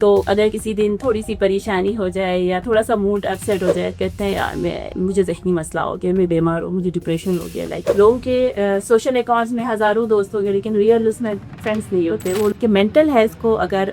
تو اگر کسی دن تھوڑی سی پریشانی ہو جائے یا تھوڑا سا موڈ اپسیٹ ہو جائے، کہتے ہیں یار مجھے ذہنی مسئلہ ہو گیا، میں بیمار ہوں، مجھے ڈپریشن ہو گیا. لائک لوگوں کے سوشل اکاؤنٹس میں ہزاروں دوست ہو گئے لیکن ریئل اس میں فرینڈس نہیں ہوتے. وہ کہ مینٹل ہیلتھ کو اگر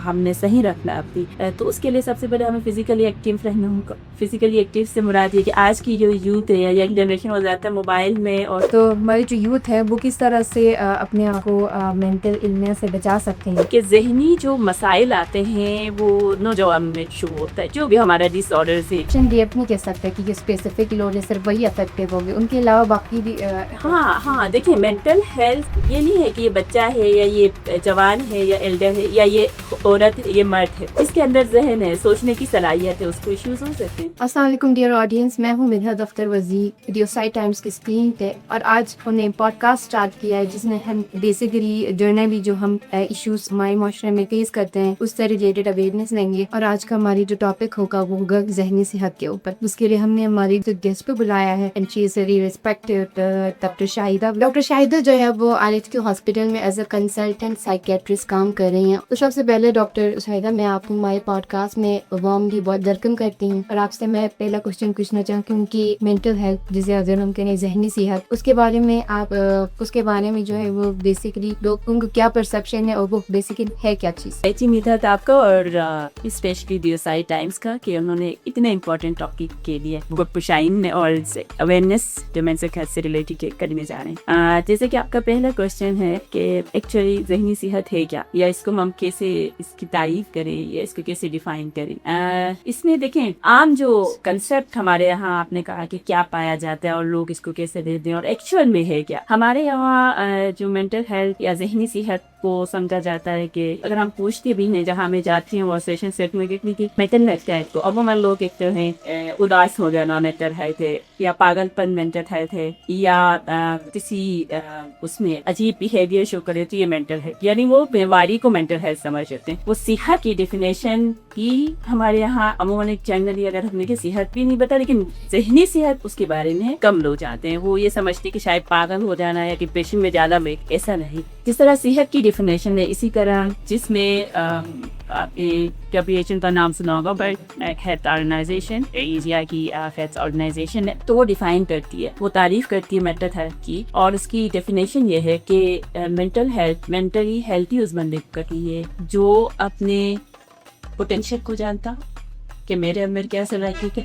ہم نے صحیح رکھنا اپنی، تو اس کے لیے سب سے پہلے ہمیں فزیکلی ایکٹیو رہنا ہوگا. فزیکلی ایکٹیو سے مراد یہ کہ آج کی جو یوتھ ہے یا ینگ جنریشن وہ زیادہ موبائل میں، اور تو ہماری جو یوتھ ہے وہ کس طرح سے اپنے آپ کو مینٹل النس سے بچا سکتے ہیں؟ کہ ذہنی جو مسائل آتے ہیں وہ نوجوان میں شروع ہوتا ہے، جو بھی ہمارا ڈس آرڈر سے. ڈیپ نہیں کہہ سکتے کہ یہ اسپیسیفک لوگ ہیں صرف وہی افیکٹو ہوگے، ان کے علاوہ باقی بھی ہاں دیکھیں، مینٹل ہیلتھ یہ نہیں ہے کہ یہ بچہ ہے یا یہ جوان ہے یا ایلڈر ہے یا یہ عورت ہے یہ مرد ہے. اس کے اندر ذہن ہے، سوچنے کی صلاحیت ہے، اس کو ایشوز ہو سکتے ہیں. السلام علیکم ڈیئر آڈینس، میں ہوں مدحت اختر وزیر ریڈیو سائی ٹائمز کی اسکرین پہ، اور آج ہم نے پوڈ کاسٹ اسٹارٹ کیا ہے جس میں ہم بیسیکلی جنرلی جو ہم ایشوز ہمارے معاشرے میں فیس کرتے ہیں اس سے ریلیٹڈ اویئرنیس لیں گے. اور آج کا ہماری جو ٹاپک ہوگا وہ ہوگا ذہنی صحت کے اوپر. اس کے لیے ہم نے ہماری جو گیسٹ پہ بلایا ہے and she is very respected doctor Shahida. Doctor Shahida جو ہے وہ RHQ ہاسپٹل میں ایز اے کنسلٹنٹ سائیکیٹرسٹ کام کر رہی ہیں. تو سب سے پہلے ڈاکٹر شاہدہ، میں آپ کو ہمارے پوڈ کاسٹ میں وارملی بہت ویلکم کرتی ہوں. اور آپ سے میں پہلا کوشچن پوچھنا چاہوں گی کہ مینٹل ہیلتھ جسے ہم کہیں ذہنی صحت، اس کے بارے میں آپ اس کے بارے میں جو ہے وہ بیسیکلی لوگوں کو کیا پرسپشن ہے اور وہ بیسیکلی ہے کیا چیز؟ جی مدحت آپ کا اور اسپیشلی ریڈیو سائی ٹائمز کا کہ انہوں نے اتنے امپورٹنٹ ٹاپک کے لیے پشائن اور اویئرنیس جو مینٹل ہیلتھ سے ریلیٹڈ کرنے جا رہے ہیں. جیسے کہ آپ کا پہلا کوشچن ہے کہ ایکچولی ذہنی صحت ہے کیا، یا اس کو ہم کیسے اس کی تعریف کریں یا اس کو کیسے ڈیفائن کریں. اس میں دیکھیں عام جو کنسیپٹ ہمارے یہاں آپ نے کہا کہ کیا پایا جاتا ہے اور لوگ اس کو کیسے دیتے ہیں اور ایکچوئل میں ہے کیا. ہمارے یہاں جو مینٹل ہیلتھ یا ذہنی صحت کو سمجھا جاتا ہے کہ اگر ہم پوچھتے بھی ہیں جہاں میں جاتی ہوں اور سیشن سیٹ میں دیکھنے کی مینٹل ہیلتھ ہے تو عموماً لوگ کہتے ہیں اداس ہو جانا مینٹل ہیلتھ ہے، یا پاگل پن مینٹل ہیلتھ ہے، یا کسی اس میں عجیب بیہیویئر شو کرے تو یہ مینٹل ہیلتھ، یعنی وہ بیماری کو مینٹل ہیلتھ سمجھتے ہیں. وہ صحت کی ڈیفینیشن کی ہمارے یہاں عموماً ایک جنرلی اگر ہم نے کہ صحت بھی نہیں بتا، لیکن ذہنی صحت اس کے بارے میں کم لوگ جانتے ہیں. وہ یہ سمجھتے کہ شاید پاگل ہو جانا یا ڈپریشن میں زیادہ میں، ایسا نہیں. جس طرح صحت کی ڈیفینیشن ہے اسی طرح جس میں WHO کا نام سنا ہوگا، بٹ ہیلتھ آرگنائزیشن ایشیا کی ہیلتھ آرگنائزیشن ہے، تو وہ ڈیفائن کرتی ہے، وہ تعریف کرتی ہے مینٹل ہیلتھ کی. اور اس کی ڈیفینیشن یہ ہے کہ مینٹل ہیلتھ مینٹلی ہیلتھی اس بندے کو کہتی ہے جو اپنے پوٹینشیل کو جانتا کہ میرے اندر کیا صلاحیت ہے،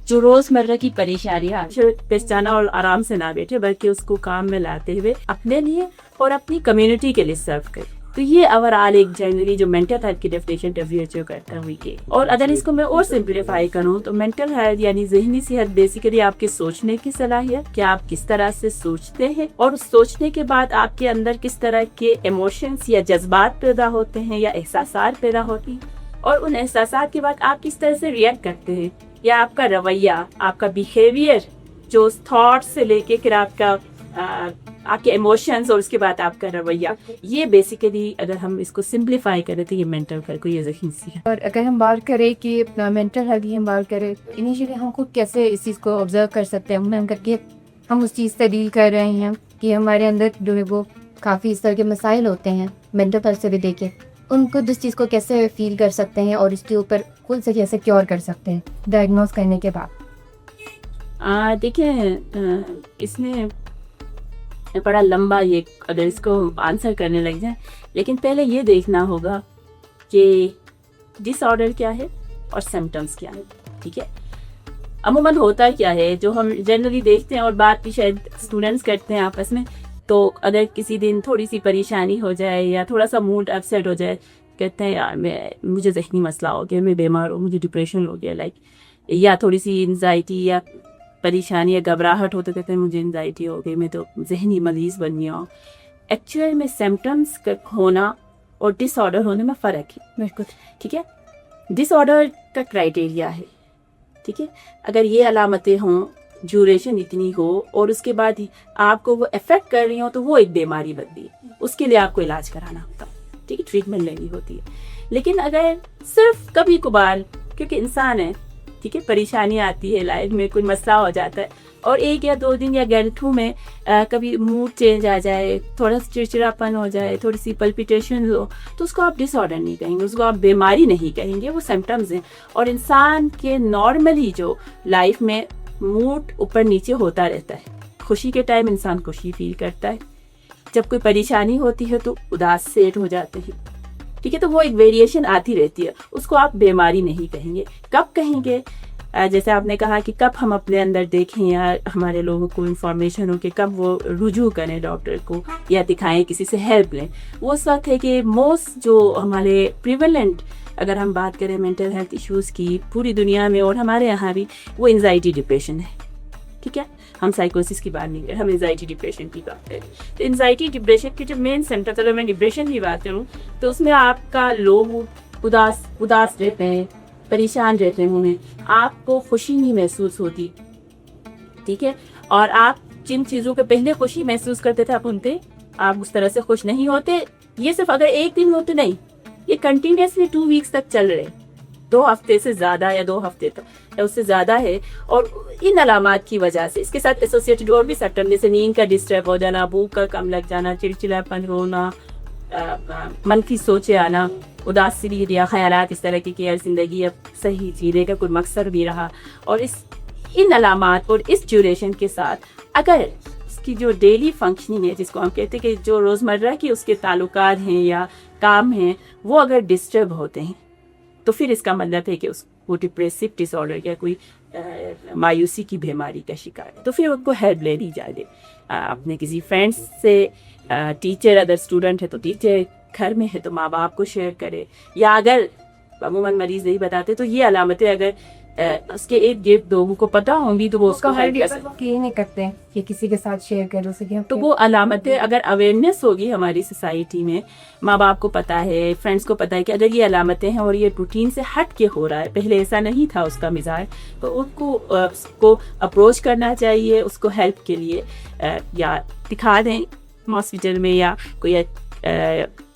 جو روز مرہ کی پریشانیاں پہچانا اور آرام سے نہ بیٹھے بلکہ اس کو کام میں لاتے ہوئے اپنے لیے اور اپنی کمیونٹی کے لیے سرو کرے. تو یہ اوورآل ایک جنرلی جو مینٹل ہیلتھ کی ڈیفینیشن WHO کرتا ہوئی کہ. اور اگر اس کو میں اور سمپلیفائی کروں تو مینٹل ہیلتھ یعنی ذہنی صحت بیسیکلی آپ کے سوچنے کی صلاحیت، کہ آپ کس طرح سے سوچتے ہیں اور سوچنے کے بعد آپ کے اندر کس طرح کے ایموشنز یا جذبات پیدا ہوتے ہیں یا احساسات پیدا ہوتی ہیں، اور ان احساسات کے بعد آپ کس طرح سے ریئیکٹ کرتے ہیں، یا آپ کا رویہ، آپ کا بیہیویئر جو تھاٹ سے لے کے پھر آپ کے ایموشنز اور اس کے بعد آپ کا رویہ. یہ بیسیکلی اگر ہم اس کو سمپلیفائی کریں تو یہ مینٹل ہیلتھ کو یہ ذہنی صحت. اور اگر ہم بات کریں کہ مینٹل ہیلتھ کی ہم بات کریں انیشیلی ہم کو کیسے اس چیز کو آبزرو کر سکتے ہیں، ہم کر کے ہم اس چیز سے ڈیل کر رہے ہیں کہ ہمارے اندر جو ہے وہ کافی اس طرح کے مسائل ہوتے ہیں مینٹل ہیلتھ سے بھی دیکھیں ان کو اس چیز کو کیسے فیل کر سکتے ہیں اور اس کے اوپر خود سے کیسے کیور کر سکتے ہیں ڈائگنوز کرنے کے بعد. دیکھیں اس میں بڑا لمبا یہ اگر اس کو آنسر کرنے لگ جائیں، لیکن پہلے یہ دیکھنا ہوگا کہ ڈس آرڈر کیا ہے اور سمٹمز کیا ہے. ٹھیک ہے، عموماً ہوتا کیا ہے جو ہم جنرلی دیکھتے ہیں اور بات بھی شاید اسٹوڈنٹس کرتے ہیں آپس میں. تو اگر کسی دن تھوڑی سی پریشانی ہو جائے یا تھوڑا سا موڈ اپسیٹ ہو جائے، کہتے ہیں یار مجھے ذہنی مسئلہ ہو گیا، میں بیمار ہوں، مجھے ڈپریشن ہو گیا، لائک یا تھوڑی سی انزائٹی یا پریشانی یا گھبراہٹ ہو تو کہتے ہیں مجھے انزائٹی ہو گئی، میں تو ذہنی مریض بن گیا ہوں. ایکچوئل میں سمٹمس کا ہونا اور ڈس آرڈر ہونے میں فرق ہے. بالکل ٹھیک ہے، ڈس آرڈر کا کرائٹیریا ہے. ٹھیک ہے، اگر یہ علامتیں ہوں، ڈیوریشن اتنی ہو اور اس کے بعد آپ کو وہ افیکٹ کر رہی ہوں تو وہ ایک بیماری بنتی ہے، اس کے لیے آپ کو علاج کرانا ہوتا ہے. ٹھیک ہے، ٹریٹمنٹ لینی ہوتی ہے. لیکن اگر صرف کبھی کبھار، کیونکہ انسان ہے ٹھیک ہے, پریشانی آتی ہے لائف میں, کوئی مسئلہ ہو جاتا ہے اور 1 یا 2 دن یا گھنٹوں میں کبھی موڈ چینج آ جائے, تھوڑا سا چڑچڑاپن ہو جائے, تھوڑی سی پلپیٹیشن ہو, تو اس کو آپ ڈس آرڈر نہیں کہیں گے, اس کو آپ بیماری نہیں کہیں گے, وہ سمٹمز ہیں. اور انسان کے نارملی جو لائف میں موڈ اوپر نیچے ہوتا رہتا ہے. خوشی کے ٹائم انسان خوشی فیل کرتا ہے, جب کوئی پریشانی ہوتی ہے تو اداس سیٹ ہو جاتے ہیں, ٹھیک ہے. تو وہ ایک ویریشن آتی رہتی ہے, اس کو آپ بیماری نہیں کہیں گے. کب کہیں گے, جیسے آپ نے کہا کہ کب ہم اپنے اندر دیکھیں یا ہمارے لوگوں کو انفارمیشن ہو کہ کب وہ رجوع کریں ڈاکٹر کو یا دکھائیں, کسی سے ہیلپ لیں. وہ اس وقت ہے کہ موسٹ جو ہمارے پریویلنٹ اگر ہم بات کریں مینٹل ہیلتھ ایشوز کی پوری دنیا میں اور ہمارے یہاں بھی, وہ انزائٹی ڈپریشن ہے, ٹھیک ہے. ہم سائیکوسس کی بات نہیں کریں, ہم انزائٹی ڈپریشن کی بات کریں. تو انزائٹی ڈپریشن کی جو مین سمٹم, چلو میں ڈپریشن کی بات کروں تو اس میں آپ کا لو موڈ, اداس رہتے ہیں, پریشان رہتے ہیں, آپ کو خوشی نہیں محسوس ہوتی, ٹھیک ہے. اور آپ جن چیزوں کے پہلے خوشی محسوس کرتے تھے آپ ان پہ آپ اس طرح سے خوش نہیں ہوتے. یہ صرف اگر 1 دن ہوتے نہیں, یہ کنٹینیوسلی 2 ویکس تک چل رہے, 2 ہفتے سے زیادہ یا 2 ہفتے تک یا اس سے زیادہ ہے. اور ان علامات کی وجہ سے اس کے ساتھ ایسوسیٹڈ اور بھی سمپٹم جیسے نیند کا ڈسٹرب ہو جانا, بھوک کا کم لگ جانا, چڑچڑاپن ہونا, منفی سوچے آنا, اداسی یا خیالات اس طرح کی کہ یار زندگی اب صحیح جینے کا کوئی مقصد بھی رہا. اور ان علامات اور اس ڈیوریشن کے ساتھ اگر اس کی جو ڈیلی فنکشننگ ہے, جس کو ہم کہتے ہیں کہ جو روزمرہ کی اس کے تعلقات ہیں یا کام ہیں, وہ اگر ڈسٹرب ہوتے ہیں تو پھر اس کا مطلب ہے کہ اس کو ڈپریسو ڈس آرڈر یا کوئی مایوسی کی بیماری کا شکار ہے. تو پھر ان کو ہیلپ لینی چاہیے اپنے کسی فرینڈس سے, ٹیچر اگر اسٹوڈنٹ ہے تو ٹیچر, گھر میں ہے تو ماں باپ کو شیئر کرے, یا اگر عموماً مریض نہیں بتاتے تو یہ علامتیں اگر اس کے 1 گرد لوگوں کو پتہ ہوں گی تو وہ اس کو ہیلپ کر سکتے یہ نہیں کرتے کہ کسی کے ساتھ شیئر کرو سکے. تو وہ علامتیں اگر اویئرنیس ہوگی ہماری سوسائٹی میں, ماں باپ کو پتہ ہے, فرینڈس کو پتہ ہے کہ اگر یہ علامتیں ہیں اور یہ روٹین سے ہٹ کے ہو رہا ہے, پہلے ایسا نہیں تھا اس کا مزاج, تو ان کو اپروچ کرنا چاہیے اس کو ہیلپ کے لیے, یا دکھا دیں ہاسپٹل میں, یا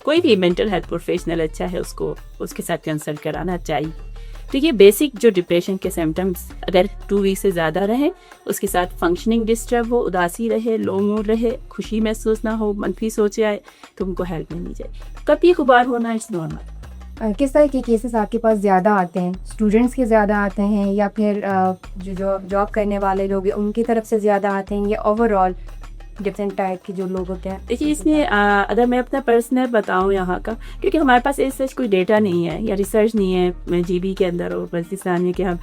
کوئی بھی مینٹل ہیلتھ پروفیشنل اچھا ہے اس کو اس کے ساتھ کنسلٹ کرانا چاہیے. تو یہ بیسک جو ڈپریشن کے سمٹمس اگر 2 ویک سے زیادہ رہیں, اس کے ساتھ فنکشننگ ڈسٹرب ہو, اداسی رہے, لو موڈ رہے, خوشی محسوس نہ ہو, منفی سوچے آئے, تو ان کو ہیلپ لینی چاہیے. کبھی کبھار ہونا اٹس نارمل. کس طرح کے کیسز آپ کے پاس زیادہ آتے ہیں؟ اسٹوڈنٹس کے زیادہ آتے ہیں یا پھر جو جاب کرنے والے لوگ ہیں ان کی طرف سے زیادہ آتے ہیں, یا اوور آل ڈفرینٹ ٹائپ کے جو لوگ ہوتے ہیں؟ دیکھیے اس میں اگر میں اپنا پرسنل بتاؤں یہاں کا, کیونکہ ہمارے پاس ایسا کوئی ڈیٹا نہیں ہے یا ریسرچ نہیں ہے جی بی کے اندر اور پاکستان میں کہ ہم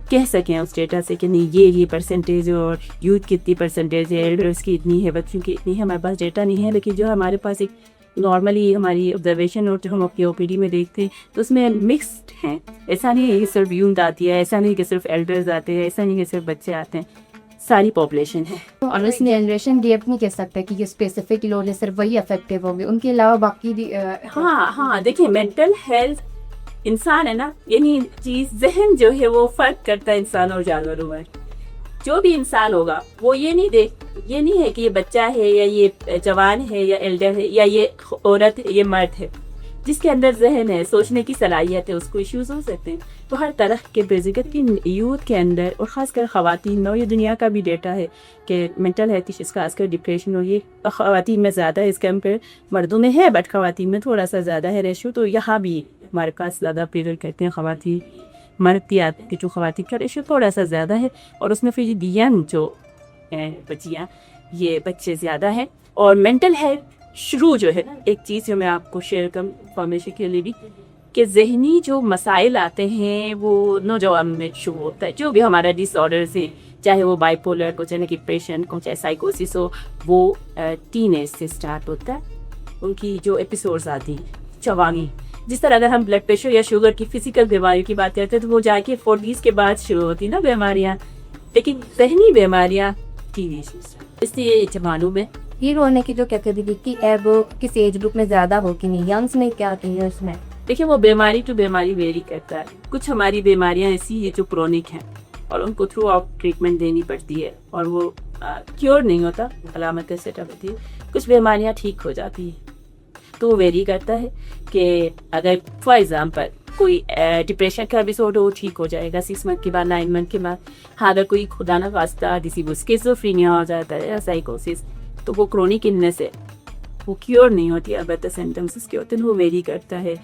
کہہ سکیں اس ڈیٹا سے کہ نہیں یہ پرسنٹیج اور یوتھ کی اتنی پرسنٹیج ہے, ایلڈرس کی اتنی ہے, بچوں کی اتنی ہے. ہمارے پاس ڈیٹا نہیں ہے, لیکن جو ہمارے پاس ایک نارملی ہماری آبزرویشن اور جو ہم اپنی او پی ڈی میں دیکھتے ہیں تو اس میں مکسڈ ہیں. ایسا نہیں ہے کہ صرف یوتھ آتی ہے, ایسا نہیں کہ صرف ایلڈرز آتے ہیں, ایسا نہیں کہ صرف بچے آتے ہیں, ساری پاپولیشن ہے. اور اس میں جنریشن گیپ نہیں کہہ سکتے کہ یہ اسپیسیفک لوگ صرف وہی افیکٹو ہوں گے, ان کے علاوہ باقی بھی ہاں دیکھیں مینٹل ہیلتھ انسان ہے نا, یعنی چیز ذہن جو ہے وہ فرق کرتا ہے انسان اور جانوروں میں. جو بھی انسان ہوگا وہ یہ نہیں ہے کہ یہ بچہ ہے یا یہ جوان ہے یا ایلڈر ہے یا یہ عورت ہے یہ مرد ہے. جس کے اندر ذہن ہے, سوچنے کی صلاحیت ہے, اس کو ایشوز ہو سکتے ہیں. تو ہر طرح کے بزرگت کی یوتھ کے اندر اور خاص کر خواتین میں, اور یہ دنیا کا بھی ڈیٹا ہے کہ مینٹل ہیلتھ ایشوز خاص کر ڈپریشن اور یہ خواتین میں زیادہ ہے اس کمپیئر مردوں میں ہے, بٹ خواتین میں تھوڑا سا زیادہ ہے ریشو. تو یہاں بھی ہمارے پاس زیادہ پیریڈ کرتے ہیں خواتین, مرد کی آتی ہے جو خواتین کا ریشو تھوڑا سا زیادہ ہے. اور اس میں پھر ینگ جو بچیاں یہ بچے زیادہ ہیں. اور مینٹل ہیلتھ شروع جو ہے ایک چیز جو میں آپ کو شیئر کروں انفارمیشن کے لیے بھی, کہ ذہنی جو مسائل آتے ہیں وہ نوجوان میں شروع ہوتا ہے. جو بھی ہمارا ڈس آرڈرز ہیں, چاہے وہ بائی پولر کو, چاہے ڈپریشن کو, چاہے سائیکوسس ہو, وہ ٹین ایج سے اسٹارٹ ہوتا ہے. ان کی جو ایپیسوڈز آتی ہیں چوانی, جس طرح اگر ہم بلڈ پریشر یا شوگر کی فزیکل بیماریوں کی بات کرتے ہیں تو وہ جا کے 40s کے بعد شروع ہوتی نا بیماریاں, لیکن ذہنی بیماریاں ٹین ایج سے. اس لیے یہ معلوم ہے یہ رونے کی جو کیپیبلٹی ہے وہ کس ایج گروپ میں زیادہ ہو کہ نہیں, ینگس میں کیا کی ہے اس میں؟ دیکھیں وہ بیماری ٹو بیماری ویری کرتا ہے. کچھ ہماری بیماریاں ایسی ہیں جو کرونک ہیں اور ان کو تھرو آؤٹ ٹریٹمنٹ دینی پڑتی ہے اور وہ کیور نہیں ہوتا, علامتیں سیٹ اپ ہوتی ہے. کچھ بیماریاں ٹھیک ہو جاتی ہیں. تو وہ ویری کرتا ہے کہ اگر فار ایگزامپل کوئی ڈپریشن کا ایپیسوڈ ہو ٹھیک ہو جائے گا 6 منتھ کے بعد 9 منتھ کے بعد. ہاں اگر کوئی خدا نہ خواستہ کسی کو اسکیزوفرینیا ہو جاتا ہے یا سائیکوسس تو وہ کرونک النس ہے, وہ کیور نہیں ہوتی. البتہ سمٹمس اس کے ہوتے ہیں وہ ویری کرتا ہے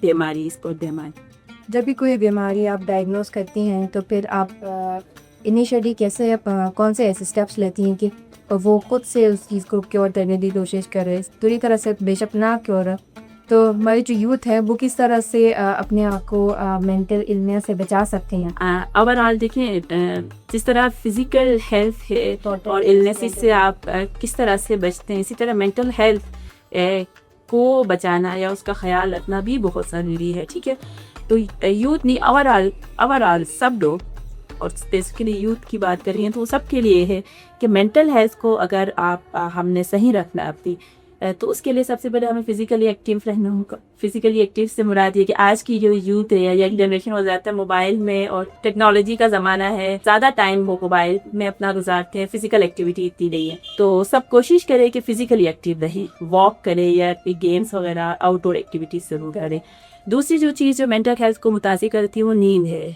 بیماری اس کو بیماری. جب بھی کوئی بیماری آپ ڈائگنوز کرتی ہیں تو پھر آپ انیشیلی کیسے کون سے ایسے اسٹیپس لیتی ہیں کہ وہ خود سے اس چیز کو کیور کرنے کی کوشش کرے؟ پوری طرح سے بے شک نہ کیور تو ہماری جو یوتھ ہے وہ کس طرح سے اپنے آپ کو مینٹل النس سے بچا سکتے ہیں؟ اوور آل دیکھیں جس طرح فزیکل ہیلتھ ہے اور النیسز سے آپ کس طرح سے بچتے ہیں, اسی طرح مینٹل ہیلتھ کو بچانا یا اس کا خیال رکھنا بھی بہت ضروری ہے. ٹھیک ہے, تو یوتھ نہیں اوور آل سب لوگ, اور اسپیسیفکلی یوتھ کی بات کر رہی ہیں تو وہ سب کے لیے ہے کہ مینٹل ہیلتھ کو اگر ہم نے صحیح رکھنا اپنی, تو اس کے لیے سب سے پہلے ہمیں فزیکلی ایکٹیو رہنا ہوگا. فزیکلی ایکٹیو سے مراد یہ کہ آج کی جو یوتھ ہے یا ینگ جنریشن ہو جاتا ہے موبائل میں, اور ٹیکنالوجی کا زمانہ ہے, زیادہ ٹائم وہ موبائل میں اپنا گزارتے ہیں, فزیکل ایکٹیویٹی اتنی نہیں ہے. تو سب کوشش کرے کہ فزیکلی ایکٹیو رہیں, واک کرے یا گیمس وغیرہ آؤٹ ڈور ایکٹیویٹیز ضرور کریں. دوسری جو چیز جو مینٹل ہیلتھ کو متاثر کرتی ہے وہ نیند ہے.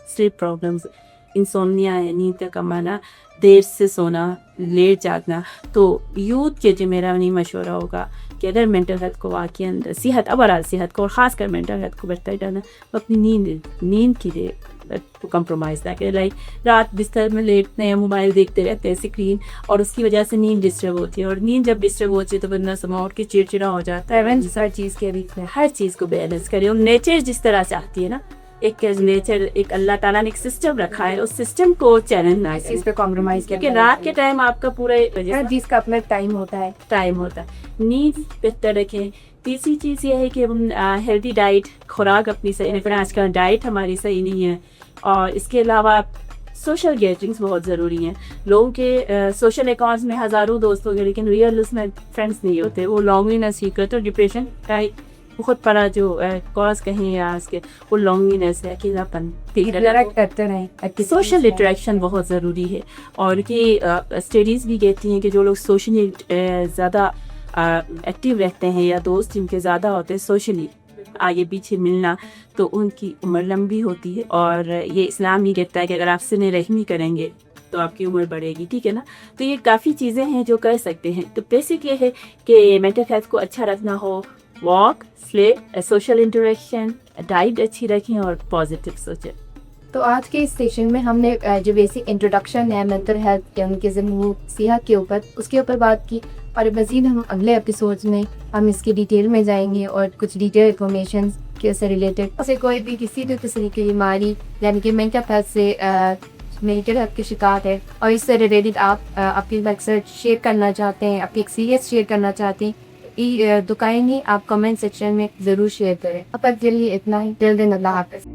سلیپ پرابلمس, انسومنیا ہے, نیند کا کم آنا, دیر سے سونا, لیٹ جاگنا. تو یوتھ کے جو میرا نہیں مشورہ ہوگا کہ اگر مینٹل ہیلتھ کو واقعی صحت اوورال صحت کو اور خاص کر مینٹل ہیلتھ کو بہتر کرنا, وہ اپنی نیند کی دے کمپرومائز نہ کرے. لائک رات بستر میں لیٹتے ہیں, موبائل دیکھتے رہتے ہیں اسکرین, اور اس کی وجہ سے نیند ڈسٹرب ہوتی ہے, اور نیند جب ڈسٹرب ہوتی ہے تو بندہ سما اٹھ کے چڑچڑا ہو جاتا ہے. ہر چیز کے بیچ میں ہر چیز کو بیلنس کرے, اور نیچر جس طرح چاہتی ہے نا, ایک نیچر ایک اللہ تعالیٰ نے ایک سسٹم رکھا ہے, اس سسٹم کو چیلنج نہ اس چیز پہ کمپرومائز کیونکہ رات کے ٹائم آپ کا پورا ہر چیز کا اپنا ٹائم ہوتا ہے. نیند بہتر رکھیں. تیسری چیز یہ ہے کہ ہم ہیلدی ڈائٹ, خوراک اپنی صحیح رکھیں. آج کل ڈائٹ ہماری صحیح نہیں ہے, اور اس کے علاوہ سوشل گیدرنگس بہت ضروری ہیں. لوگوں کے سوشل اکاؤنٹس میں ہزاروں دوست ہو گئے لیکن ریئل اس میں فرینڈس نہیں ہوتے. وہ لانگنیس ہی کرتے, اور ڈپریشن کا بہت بڑا جو کاز کہیں یا اس کے وہ لانگنیس ہے, اکیلاپن. کرتے رہیں. سوشل انٹریکشن بہت ضروری ہے, اور کہ اسٹڈیز بھی کہتی ہیں کہ جو لوگ سوشلی زیادہ ایکٹیو رہتے ہیں یا دوست جن کے زیادہ ہوتے ہیں سوشلی آگے پیچھے ملنا, تو ان کی عمر لمبی ہوتی ہے. اور یہ اسلام ہی کہتا ہے کہ اگر آپ صلہ رحمی کریں گے تو آپ کی عمر بڑھے گی. ٹھیک ہے نا, تو یہ کافی چیزیں ہیں جو کر سکتے ہیں. تو بیسک یہ ہے کہ مینٹل ہیلتھ کو اچھا رکھنا ہو, walk, sleep, social interaction, diet اچھی رکھیں اور پازیٹیو سوچیں. تو آج کے اس سیشن میں ہم نے جو بیسک انٹروڈکشن ہے مینٹل ہیلتھ کے ان کے ذمہ صحت کے اوپر, اس کے اوپر بات کی, اور مزید ہم اگلے ایپیسوڈز میں ہم اس کی ڈیٹیل میں جائیں گے اور کچھ ڈیٹیل انفارمیشن کے سے ریلیٹڈ اسے کوئی بھی کسی بھی قسم کی بیماری یعنی کہ مینٹل ہیلتھ سے مینٹل ہیلتھ کے شکار ہے اور اس سے ریلیٹڈ آپ اپنی مقصد شیئر کرنا چاہتے ہیں, اپنی ایکسپیرینس شیئر کرنا چاہتے ہیں, دکائیں گے آپ کمنٹ سیکشن میں ضرور شیئر کریں. اب تک کے لیے اتنا ہی. ٹل دین اللہ حافظ.